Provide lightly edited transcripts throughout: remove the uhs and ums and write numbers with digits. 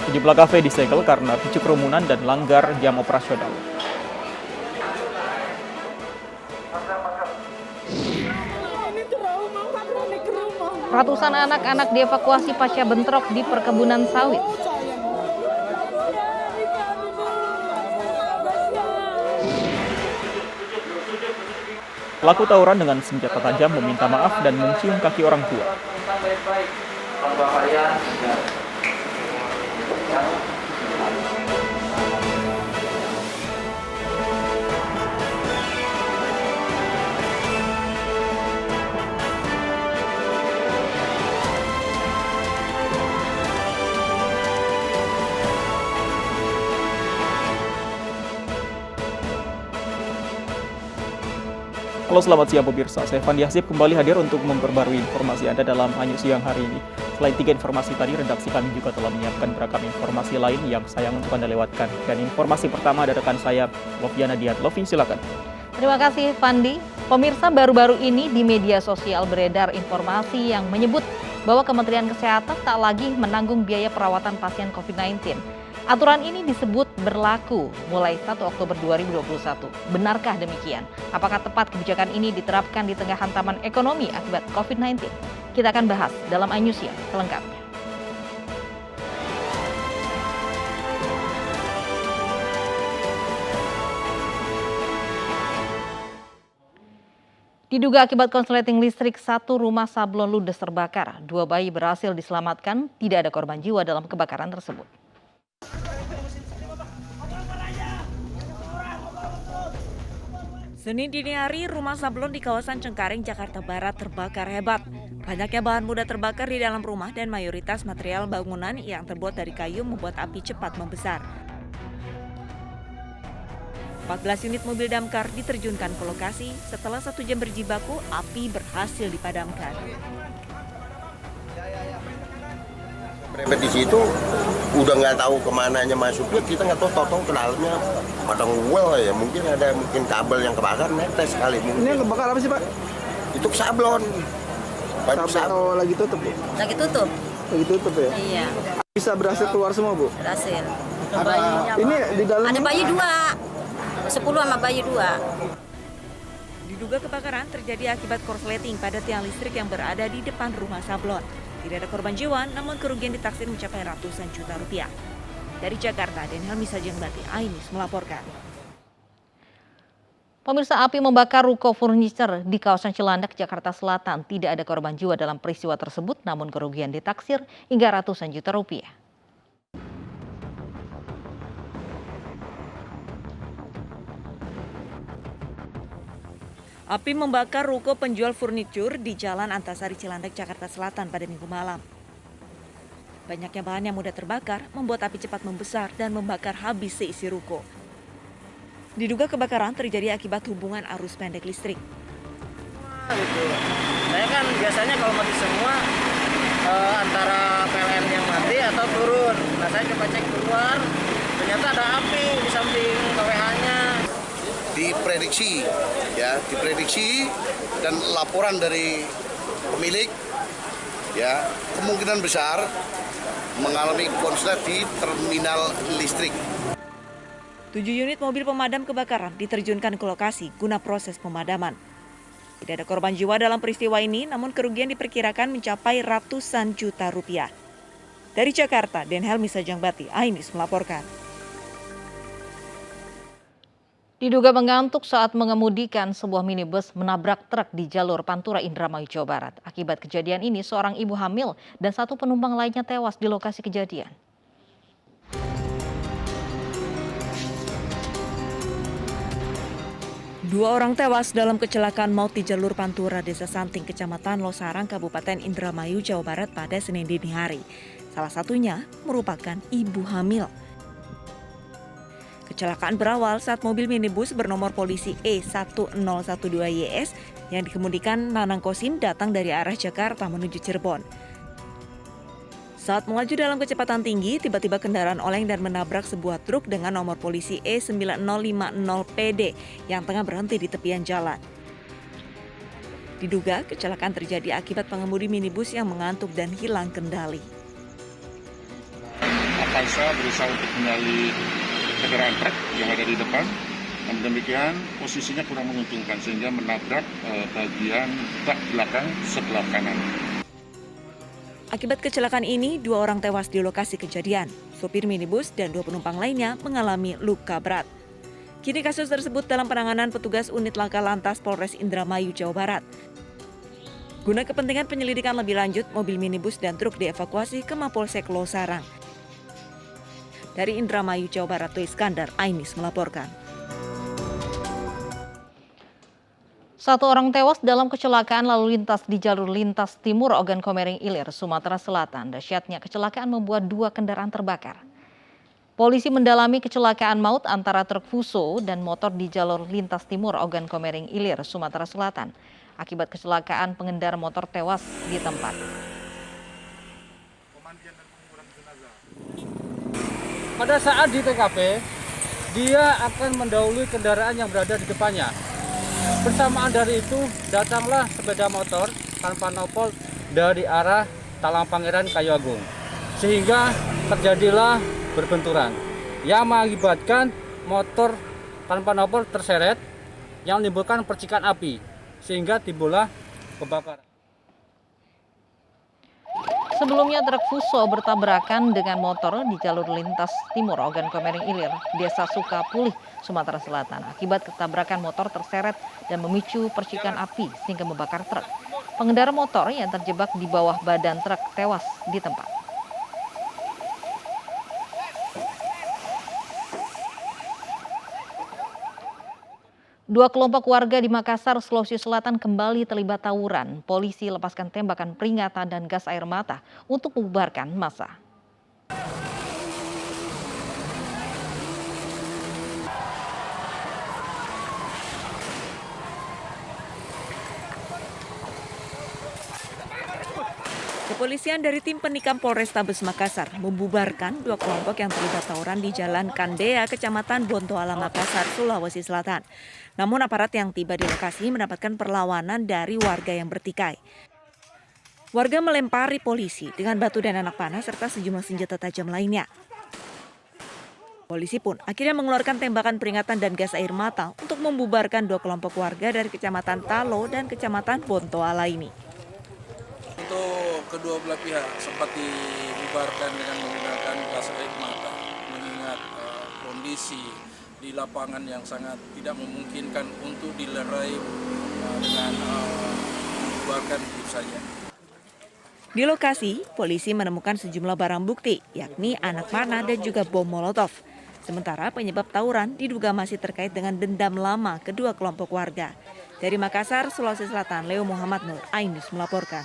Sejumlah kafe disegel karena picu kerumunan dan langgar jam operasional. Ratusan anak-anak dievakuasi pasca bentrok di perkebunan sawit. Pelaku tawuran dengan senjata tajam meminta maaf dan mencium kaki orang tua. Halo, selamat siang pemirsa. Saya Fandi Hasib kembali hadir untuk memperbarui informasi Anda dalam Anyu Siang hari ini. Selain 3 informasi tadi, redaksi kami juga telah menyiapkan beragam informasi lain yang sayang untuk Anda lewatkan. Dan informasi pertama ada rekan saya, Loviana Dian. Lovi, silakan. Terima kasih, Fandi. Pemirsa, baru-baru ini di media sosial beredar informasi yang menyebut bahwa Kementerian Kesehatan tak lagi menanggung biaya perawatan pasien COVID-19. Aturan ini disebut berlaku mulai 1 Oktober 2021. Benarkah demikian? Apakah tepat kebijakan ini diterapkan di tengah hantaman ekonomi akibat COVID-19? Kita akan bahas dalam Anyu Siang selengkapnya. Diduga akibat konsleting listrik, 1 rumah sablon ludes terbakar. 2 bayi berhasil diselamatkan, tidak ada korban jiwa dalam kebakaran tersebut. Senin dini hari, rumah sablon di kawasan Cengkareng, Jakarta Barat terbakar hebat. Banyaknya bahan mudah terbakar di dalam rumah dan mayoritas material bangunan yang terbuat dari kayu membuat api cepat membesar. 14 unit mobil damkar diterjunkan ke lokasi. Setelah 1 jam berjibaku, api berhasil dipadamkan. Merepet di situ, udah nggak tahu kemananya masuknya, kita nggak tahu ke dalamnya padang well ya, mungkin kabel yang kebakar, netes kali. Mungkin. Ini yang kebakar apa sih, Pak? Itu sablon. Sablon lagi tutup, Bu? Lagi tutup. Lagi tutup ya? Iya, Bisa berhasil keluar semua, Bu? berhasil. Ini di dalam Ada bayi 2. 10 sama bayi 2. Diduga kebakaran terjadi akibat korsleting pada tiang listrik yang berada di depan rumah sablon. Tidak ada korban jiwa, namun kerugian ditaksir mencapai ratusan juta rupiah. Dari Jakarta, Denhelmi Sajengbati, Ainis melaporkan. Pemirsa, api membakar ruko furniture di kawasan Cilandak, Jakarta Selatan. Tidak ada korban jiwa dalam peristiwa tersebut, namun kerugian ditaksir hingga ratusan juta rupiah. Api membakar ruko penjual furnitur di Jalan Antasari Cilandak, Jakarta Selatan pada Minggu malam. Banyaknya bahan yang mudah terbakar membuat api cepat membesar dan membakar habis seisi ruko. Diduga kebakaran terjadi akibat hubungan arus pendek listrik. Gitu. Saya kan biasanya kalau mati semua antara PLN yang mati atau turun. Nah, saya coba cek keluar, ternyata ada api di samping KWH-nya. Diprediksi dan laporan dari pemilik, ya kemungkinan besar mengalami konslet di terminal listrik. 7 unit mobil pemadam kebakaran diterjunkan ke lokasi guna proses pemadaman. Tidak ada korban jiwa dalam peristiwa ini, namun kerugian diperkirakan mencapai ratusan juta rupiah. Dari Jakarta, Denhelmi Sajengbati, Ainis melaporkan. Diduga mengantuk saat mengemudikan, sebuah minibus menabrak truk di jalur Pantura Indramayu, Jawa Barat. Akibat kejadian ini, seorang ibu hamil dan 1 penumpang lainnya tewas di lokasi kejadian. Dua orang tewas dalam kecelakaan maut di jalur Pantura, Desa Santing, Kecamatan Losarang, Kabupaten Indramayu, Jawa Barat pada Senin dini hari. Salah satunya merupakan ibu hamil. Kecelakaan berawal saat mobil minibus bernomor polisi E1012YS yang dikemudikan Nanang Kosim datang dari arah Jakarta menuju Cirebon. Saat melaju dalam kecepatan tinggi, tiba-tiba kendaraan oleng dan menabrak sebuah truk dengan nomor polisi E9050PD yang tengah berhenti di tepian jalan. Diduga kecelakaan terjadi akibat pengemudi minibus yang mengantuk dan hilang kendali. Avanza berusaha untuk menyalip kendaraan truk yang ada di depan. Namun demikian posisinya kurang menguntungkan sehingga menabrak bagian bak belakang sebelah kanan. Akibat kecelakaan ini, 2 orang tewas di lokasi kejadian. Sopir minibus dan 2 penumpang lainnya mengalami luka berat. Kini kasus tersebut dalam penanganan petugas unit laka lantas Polres Indramayu, Jawa Barat. Guna kepentingan penyelidikan lebih lanjut, mobil minibus dan truk dievakuasi ke Mapolsek Losarang. Dari Indramayu, Jawa Barat, Iskandar Ainis melaporkan. 1 orang tewas dalam kecelakaan lalu lintas di jalur lintas timur Ogan Komering Ilir, Sumatera Selatan. Dahsyatnya kecelakaan membuat 2 kendaraan terbakar. Polisi mendalami kecelakaan maut antara truk Fuso dan motor di jalur lintas timur Ogan Komering Ilir, Sumatera Selatan. Akibat kecelakaan, pengendara motor tewas di tempat. Pada saat di TKP, dia akan mendahului kendaraan yang berada di depannya. Bersamaan dari itu, datanglah sepeda motor tanpa nopol dari arah Talang Pangeran Kayu Agung. Sehingga terjadilah berbenturan yang mengakibatkan motor tanpa nopol terseret yang menimbulkan percikan api. Sehingga timbullah kebakaran. Sebelumnya truk Fuso bertabrakan dengan motor di jalur lintas timur Ogan Komering Ilir, Desa Sukapulih, Sumatera Selatan. Akibat ketabrakan motor terseret dan memicu percikan api sehingga membakar truk. Pengendara motor yang terjebak di bawah badan truk tewas di tempat. Dua kelompok warga di Makassar, Sulawesi Selatan kembali terlibat tawuran. Polisi lepaskan tembakan peringatan dan gas air mata untuk membubarkan massa. Kepolisian dari tim penikam Polrestabes Makassar membubarkan 2 kelompok yang terlibat tawuran di Jalan Kandea, Kecamatan Bontoala, Makassar, Sulawesi Selatan. Namun aparat yang tiba di lokasi mendapatkan perlawanan dari warga yang bertikai. Warga melempari polisi dengan batu dan anak panah serta sejumlah senjata tajam lainnya. Polisi pun akhirnya mengeluarkan tembakan peringatan dan gas air mata untuk membubarkan 2 kelompok warga dari Kecamatan Talo dan Kecamatan Bontoala ini. Untuk kedua belah pihak sempat dibubarkan dengan menggunakan gas air mata, mengingat kondisi di lapangan yang sangat tidak memungkinkan untuk dilerai dengan membubarkan begitu saja. Di lokasi, polisi menemukan sejumlah barang bukti, yakni anak panah dan juga bom molotov. Sementara penyebab tawuran diduga masih terkait dengan dendam lama kedua kelompok warga. Dari Makassar, Sulawesi Selatan, Leo Muhammad Nur, Ainus melaporkan.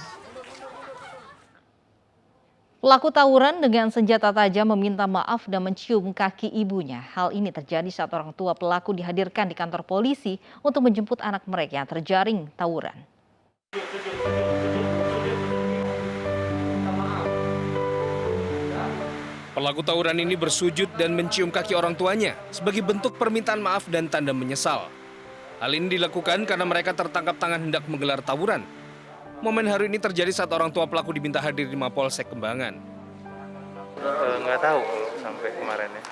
Pelaku tawuran dengan senjata tajam meminta maaf dan mencium kaki ibunya. Hal ini terjadi saat orang tua pelaku dihadirkan di kantor polisi untuk menjemput anak mereka yang terjaring tawuran. Pelaku tawuran ini bersujud dan mencium kaki orang tuanya sebagai bentuk permintaan maaf dan tanda menyesal. Hal ini dilakukan karena mereka tertangkap tangan hendak menggelar tawuran. Momen haru ini terjadi saat orang tua pelaku diminta hadir di Mapolsek Kembangan. Nggak tahu sampai kemarin ya.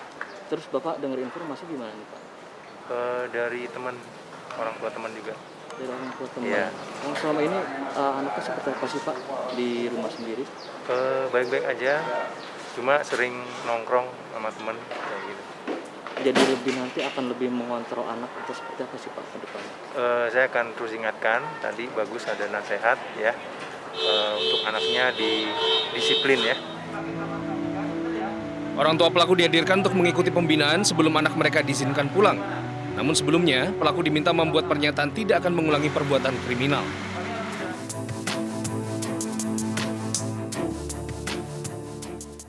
Terus Bapak dengar informasi gimana nih Pak? Dari teman, orang tua teman juga. Dari orang tua teman? Iya. Yang selama ini anaknya seperti apa sih Pak di rumah sendiri? Baik-baik aja, cuma sering nongkrong sama teman kayak gitu. Jadi lebih nanti akan lebih mengontrol anak atau seperti apa sih Pak ke depannya? Saya akan terus ingatkan, tadi bagus ada nasihat ya, untuk anaknya disiplin ya. Orang tua pelaku dihadirkan untuk mengikuti pembinaan sebelum anak mereka diizinkan pulang. Namun sebelumnya, pelaku diminta membuat pernyataan tidak akan mengulangi perbuatan kriminal.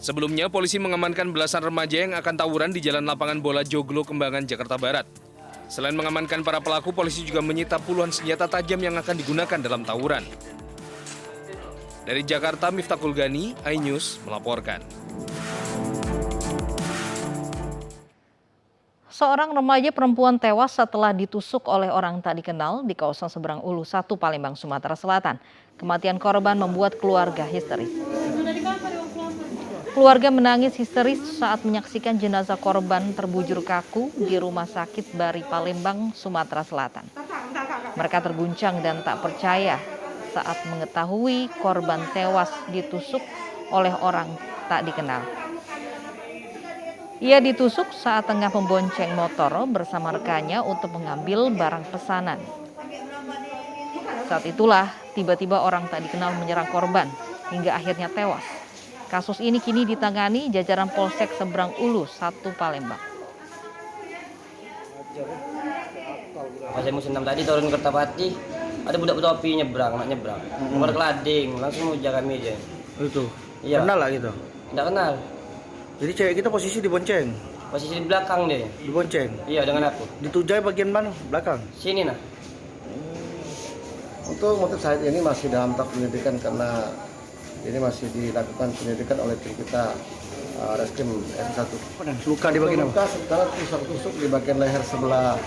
Sebelumnya, polisi mengamankan belasan remaja yang akan tawuran di Jalan Lapangan Bola Joglo, Kembangan, Jakarta Barat. Selain mengamankan para pelaku, polisi juga menyita puluhan senjata tajam yang akan digunakan dalam tawuran. Dari Jakarta, Miftahul Gani, iNews melaporkan. Seorang remaja perempuan tewas setelah ditusuk oleh orang tak dikenal di kawasan Seberang Ulu 1, Palembang, Sumatera Selatan. Kematian korban membuat keluarga histeris. Keluarga menangis histeris saat menyaksikan jenazah korban terbujur kaku di Rumah Sakit Bari Palembang, Sumatera Selatan. Mereka terguncang dan tak percaya saat mengetahui korban tewas ditusuk oleh orang tak dikenal. Ia ditusuk saat tengah membonceng motor bersama rekannya untuk mengambil barang pesanan. Saat itulah tiba-tiba orang tak dikenal menyerang korban hingga akhirnya tewas. Kasus ini kini ditangani jajaran Polsek Seberang Ulu 1 Palembang. Pas musim 6 tadi turun ke Kertapati, ada budak topi nyebrang, nak nyebrang. Nomor kelading, langsung ujar kami aja. Itu. Iya. Kenal lah gitu. Tidak kenal. Jadi cewek kita posisi di bonceng. Posisi di belakang dia. Di bonceng. Iya, dengan aku. Ditujai bagian mana? Belakang. Sini nah. Untuk motif saat ini masih dalam tahap penyelidikan karena ini masih dilakukan penyelidikan oleh tim kita Reskrim R1. Luka di bagian apa? Luka sementara tusuk di bagian leher sebelah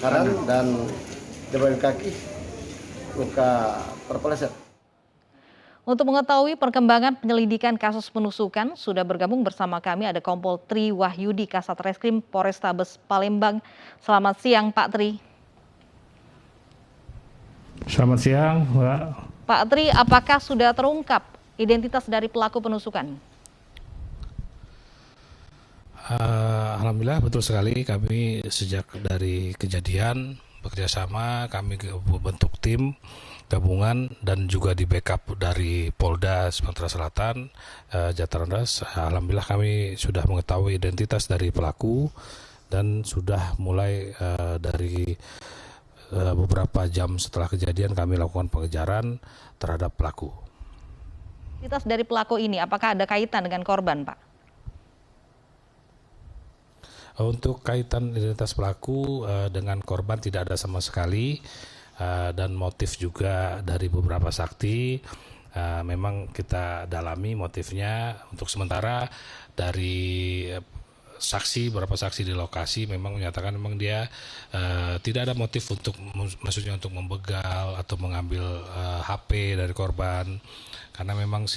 kanan dan di bagian kaki luka terpeleset. Untuk mengetahui perkembangan penyelidikan kasus penusukan, sudah bergabung bersama kami ada Kompol Tri Wahyudi Kasat Reskrim Polrestabes Palembang. Selamat siang Pak Tri. Selamat siang, Mbak. Pak Tri, apakah sudah terungkap identitas dari pelaku penusukan? Alhamdulillah betul sekali, kami sejak dari kejadian bekerjasama, kami bentuk tim gabungan dan juga di backup dari Polda Sumatera Selatan, Jatranras. Alhamdulillah kami sudah mengetahui identitas dari pelaku dan sudah mulai dari beberapa jam setelah kejadian kami lakukan pengejaran terhadap pelaku. Identitas dari pelaku ini apakah ada kaitan dengan korban, Pak? Untuk kaitan identitas pelaku dengan korban tidak ada sama sekali, dan motif juga dari beberapa saksi memang kita dalami motifnya. Untuk sementara dari saksi, beberapa saksi di lokasi memang menyatakan memang dia tidak ada motif untuk, maksudnya untuk membegal atau mengambil HP dari korban, karena memang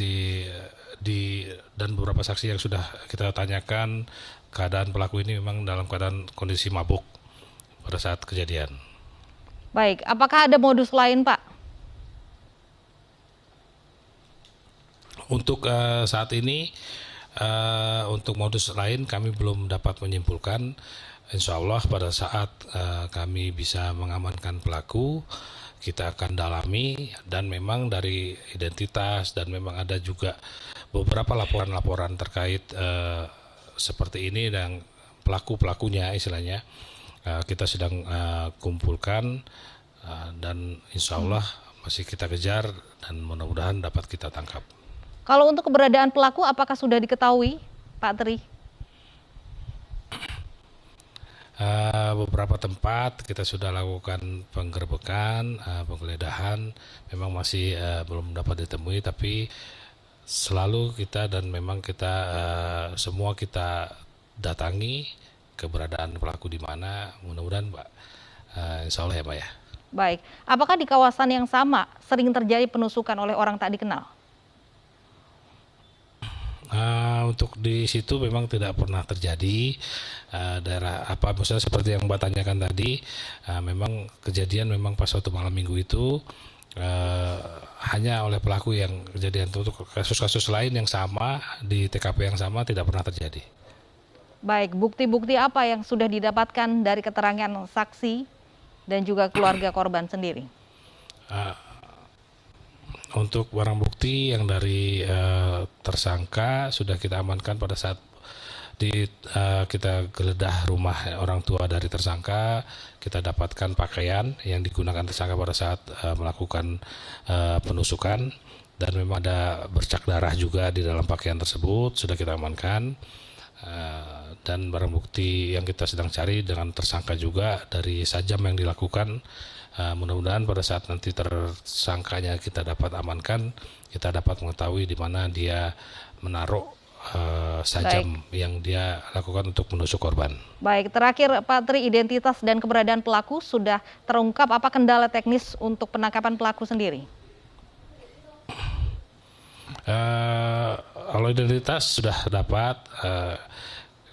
dan beberapa saksi yang sudah kita tanyakan keadaan pelaku ini memang dalam keadaan kondisi mabuk pada saat kejadian. Baik, apakah ada modus lain, Pak? Untuk saat ini untuk modus lain kami belum dapat menyimpulkan. Insya Allah pada saat kami bisa mengamankan pelaku, kita akan dalami, dan memang dari identitas dan memang ada juga beberapa laporan-laporan terkait seperti ini dan pelaku-pelakunya istilahnya kita sedang kumpulkan dan insya Allah masih kita kejar dan mudah-mudahan dapat kita tangkap. Kalau untuk keberadaan pelaku apakah sudah diketahui, Pak Tri? Beberapa tempat kita sudah lakukan penggerbekan, penggeledahan, memang masih belum dapat ditemui, tapi selalu kita dan memang kita semua kita datangi keberadaan pelaku di mana, mudah-mudahan Pak, insya Allah ya Pak ya. Baik, apakah di kawasan yang sama sering terjadi penusukan oleh orang tak dikenal? Untuk di situ memang tidak pernah terjadi daerah apa, misalnya seperti yang Mbak tanyakan tadi, memang kejadian memang pas waktu malam minggu itu hanya oleh pelaku yang kejadian. Untuk kasus-kasus lain yang sama di TKP yang sama tidak pernah terjadi. Baik, bukti-bukti apa yang sudah didapatkan dari keterangan saksi dan juga keluarga korban sendiri? Untuk barang bukti yang dari tersangka sudah kita amankan pada saat kita geledah rumah orang tua dari tersangka. Kita dapatkan pakaian yang digunakan tersangka pada saat melakukan penusukan, dan memang ada bercak darah juga di dalam pakaian tersebut, sudah kita amankan. Dan barang bukti yang kita sedang cari dengan tersangka juga dari sajam yang dilakukan. Mudah-mudahan pada saat nanti tersangkanya kita dapat amankan, kita dapat mengetahui di mana dia menaruh sajam yang dia lakukan untuk menusuk korban. Baik, terakhir Pak Tri, identitas dan keberadaan pelaku sudah terungkap. Apa kendala teknis untuk penangkapan pelaku sendiri? Kalau identitas sudah dapat,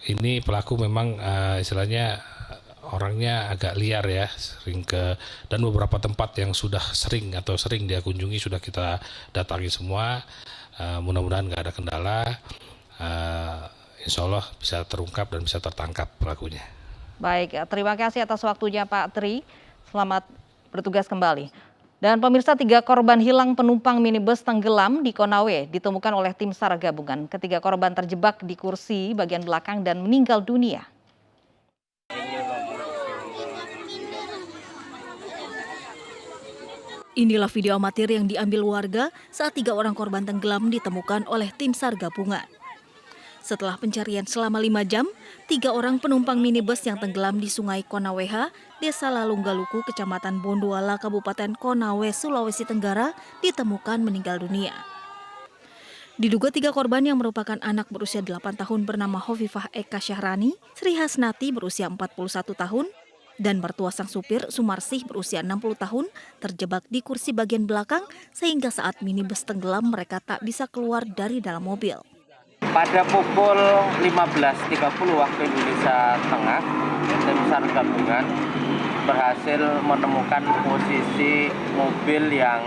ini pelaku memang istilahnya orangnya agak liar ya, dan beberapa tempat yang sudah sering dia kunjungi sudah kita datangi semua. Mudah-mudahan nggak ada kendala, insya Allah bisa terungkap dan bisa tertangkap pelakunya. Baik, terima kasih atas waktunya Pak Tri. Selamat bertugas kembali. Dan pemirsa, 3 korban hilang penumpang minibus tenggelam di Konawe ditemukan oleh tim SAR gabungan. Ketiga korban terjebak di kursi bagian belakang dan meninggal dunia. Inilah video amatir yang diambil warga saat 3 orang korban tenggelam ditemukan oleh tim SAR gabungan. Setelah pencarian selama 5 jam, 3 orang penumpang minibus yang tenggelam di Sungai Konaweha, Desa Lalunggaluku, Kecamatan Bondoala, Kabupaten Konawe, Sulawesi Tenggara, ditemukan meninggal dunia. Diduga 3 korban yang merupakan anak berusia 8 tahun bernama Hovifah Eka Syahrani, Sri Hasnati berusia 41 tahun, dan mertua sang supir Sumarsih berusia 60 tahun terjebak di kursi bagian belakang sehingga saat minibus tenggelam mereka tak bisa keluar dari dalam mobil. Pada pukul 15.30 waktu Indonesia Tengah, tim SAR gabungan berhasil menemukan posisi mobil yang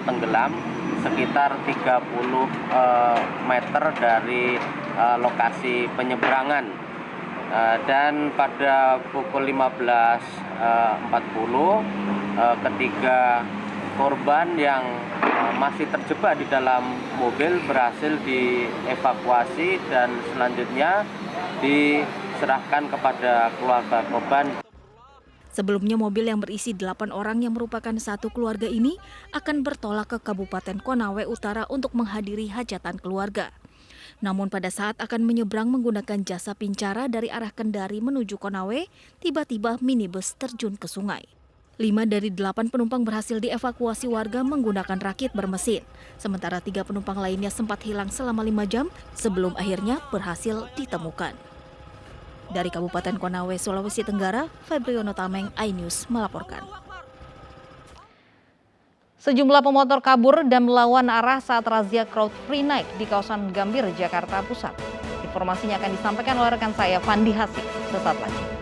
tenggelam sekitar 30 meter dari lokasi penyeberangan. Dan pada pukul 15.40 ketiga korban yang masih terjebak di dalam mobil berhasil dievakuasi dan selanjutnya diserahkan kepada keluarga korban. Sebelumnya mobil yang berisi 8 orang yang merupakan satu keluarga ini akan bertolak ke Kabupaten Konawe Utara untuk menghadiri hajatan keluarga. Namun pada saat akan menyeberang menggunakan jasa pincara dari arah Kendari menuju Konawe, tiba-tiba minibus terjun ke sungai. 5 dari 8 penumpang berhasil dievakuasi warga menggunakan rakit bermesin. Sementara 3 penumpang lainnya sempat hilang selama 5 jam sebelum akhirnya berhasil ditemukan. Dari Kabupaten Konawe, Sulawesi Tenggara, Febriono Tameng, iNews melaporkan. Sejumlah pemotor kabur dan melawan arah saat razia Crowd Free Night di kawasan Gambir, Jakarta Pusat. Informasinya akan disampaikan oleh rekan saya Fandi Hasib sesaat lagi.